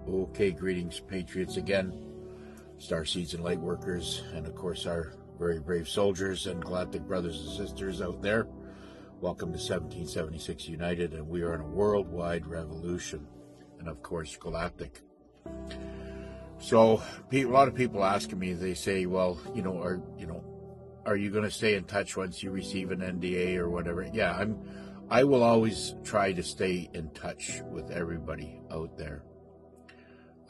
Okay, greetings, Patriots again, Starseeds and Lightworkers, and of course our very brave soldiers and galactic brothers and sisters out there. Welcome to 1776 United, and we are in a worldwide revolution, and of course galactic. So a lot of people asking me, they say, well, are you going to stay in touch once you receive an NDA or whatever? Yeah, I will always try to stay in touch with everybody out there.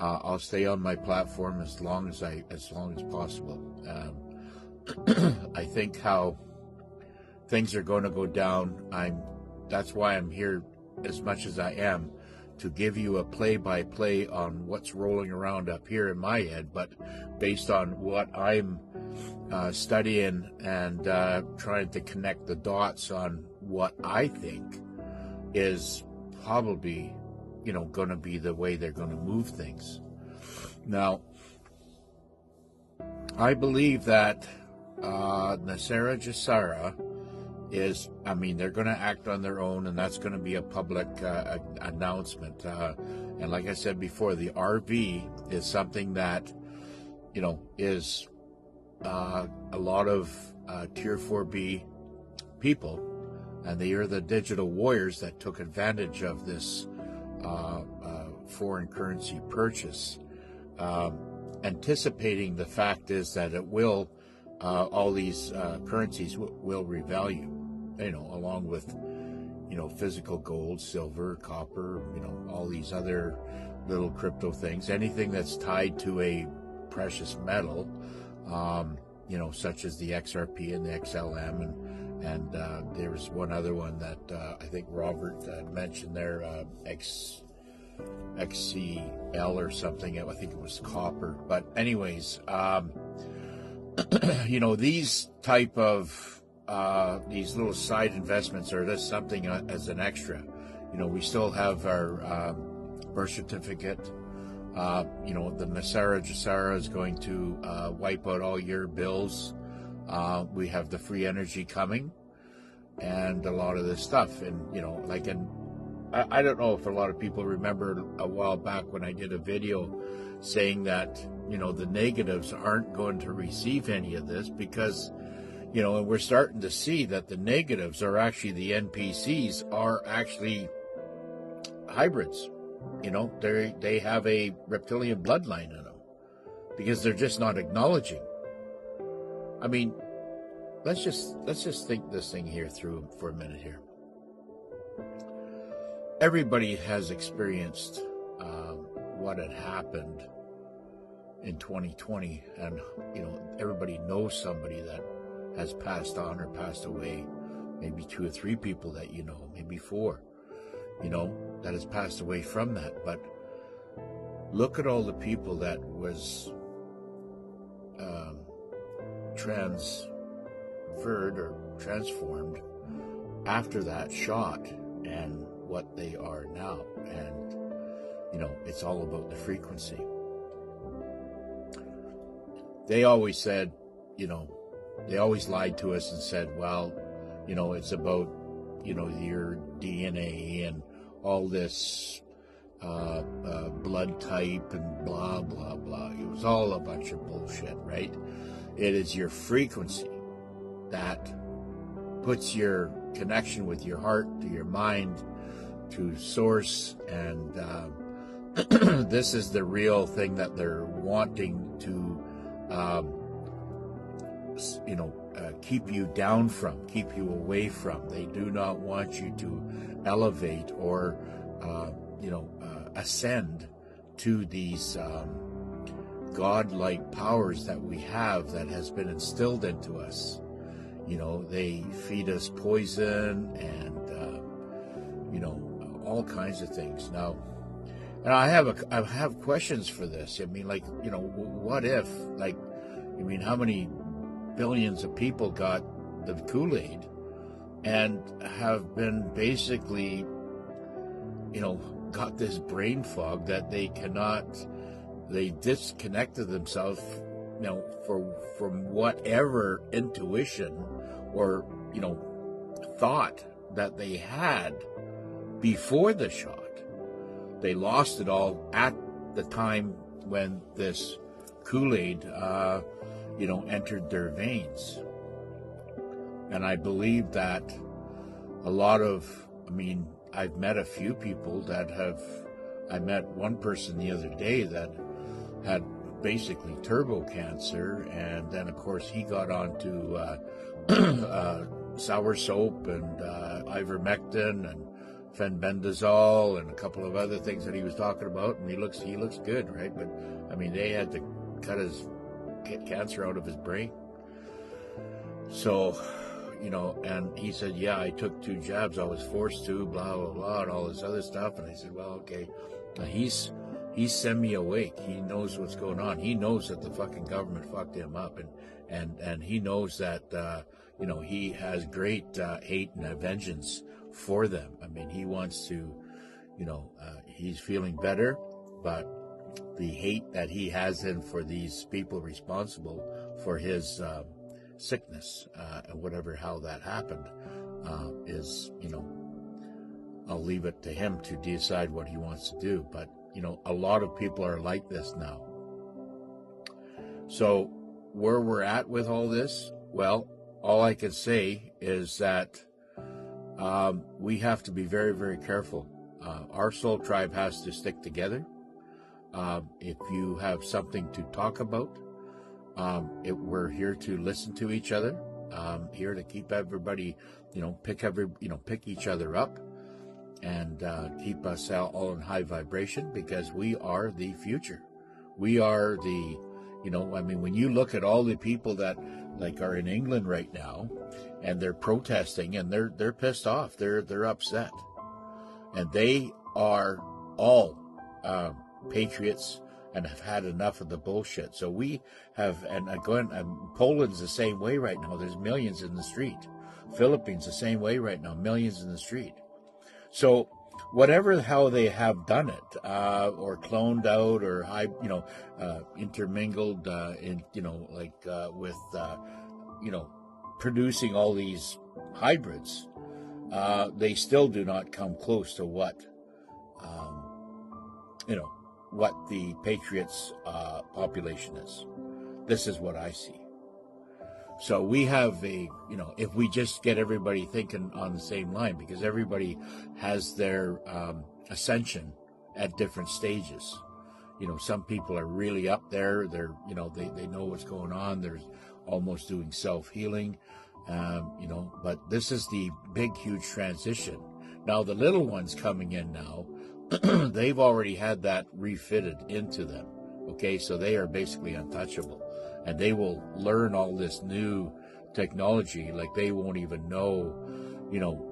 I'll stay on my platform as long as possible. I think how things are going to go down. That's why I'm here as much as I am, to give you a play-by-play on what's rolling around up here in my head, but based on what I'm studying and trying to connect the dots on what I think is probably going to be the way they're going to move things. Now, I believe that NESARA GESARA is, they're going to act on their own, and that's going to be a public announcement. And like I said before, the RV is something that, is a lot of Tier 4B people, and they are the digital warriors that took advantage of this foreign currency purchase, anticipating the fact is that it will, all these currencies will revalue, along with, physical gold, silver, copper, all these other little crypto things, anything that's tied to a precious metal, such as the XRP and the XLM, and there was one other one that I think Robert mentioned there, XCL or something. I think it was copper. But anyways, these type of these little side investments are just something as an extra. We still have our birth certificate. The NESARA GESARA is going to wipe out all your bills. We have the free energy coming, and a lot of this stuff. And I don't know if a lot of people remember a while back when I did a video saying that the negatives aren't going to receive any of this, because and we're starting to see that the negatives are actually, the NPCs are actually hybrids. They have a reptilian bloodline in them, because they're just not acknowledging. Let's just think this thing here through for a minute here. Everybody has experienced what had happened in 2020, and everybody knows somebody that has passed on or passed away, maybe 2 or 3 people that maybe 4, that has passed away from that. But look at all the people that was transferred or transformed after that shot, and what they are now. And it's all about the frequency. They always said, they always lied to us and said, well, it's about your DNA and all this blood type and blah blah blah. It was all a bunch of bullshit, right? It is your frequency that puts your connection with your heart, to your mind, to source, and this is the real thing that they're wanting to keep you down from, keep you away from. They do not want you to elevate or ascend to these godlike powers that we have, that has been instilled into us. They feed us poison and all kinds of things. Now, and I have questions for this. What if, how many billions of people got the Kool-Aid and have been basically, got this brain fog that they disconnected themselves, from whatever intuition or, thought that they had before the shot. They lost it all at the time when this Kool-Aid, entered their veins. And I believe that a lot of, I've met a few people I met one person the other day that had basically turbo cancer, and then of course he got onto sour soap and ivermectin and fenbendazole and a couple of other things that he was talking about, and he looks good, right? But they had to cut his cancer out of his brain. So, and he said, yeah, I took 2 jabs, I was forced to, blah blah blah, and all this other stuff. And I said, well, okay, he's semi-awake. He knows what's going on. He knows that the fucking government fucked him up, and he knows that he has great hate and vengeance for them. He wants to, he's feeling better, but the hate that he has in for these people responsible for his sickness and whatever, how that happened, is, I'll leave it to him to decide what he wants to do. But, a lot of people are like this now. So where we're at with all this, well, all I can say is that we have to be very, very careful. Our soul tribe has to stick together. If you have something to talk about, we're here to listen to each other. Here to keep everybody, pick each other up, and keep us all in high vibration, because we are the future. We are the, when you look at all the people that are in England right now, and they're protesting, and they're pissed off, they're upset, and they are all patriots and have had enough of the bullshit. So we have, and Poland's the same way right now. There's millions in the street. Philippines the same way right now. Millions in the street. So whatever how they have done it, or cloned out, or intermingled, with producing all these hybrids, they still do not come close to what the Patriots' population is. This is what I see. So we have if we just get everybody thinking on the same line, because everybody has their ascension at different stages. Some people are really up there. They're, they know what's going on. They're almost doing self-healing, but this is the big, huge transition. Now, the little ones coming in now, they've already had that refitted into them. Okay, so they are basically untouchable, and they will learn all this new technology like they won't even know,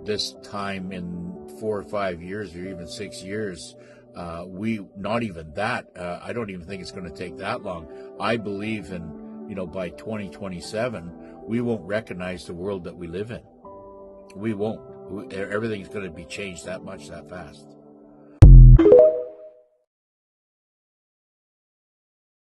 this time in 4 or 5 years, or even 6 years. Not even that. I don't even think it's going to take that long. I believe in, by 2027, we won't recognize the world that we live in. We won't. Everything's going to be changed that much, that fast.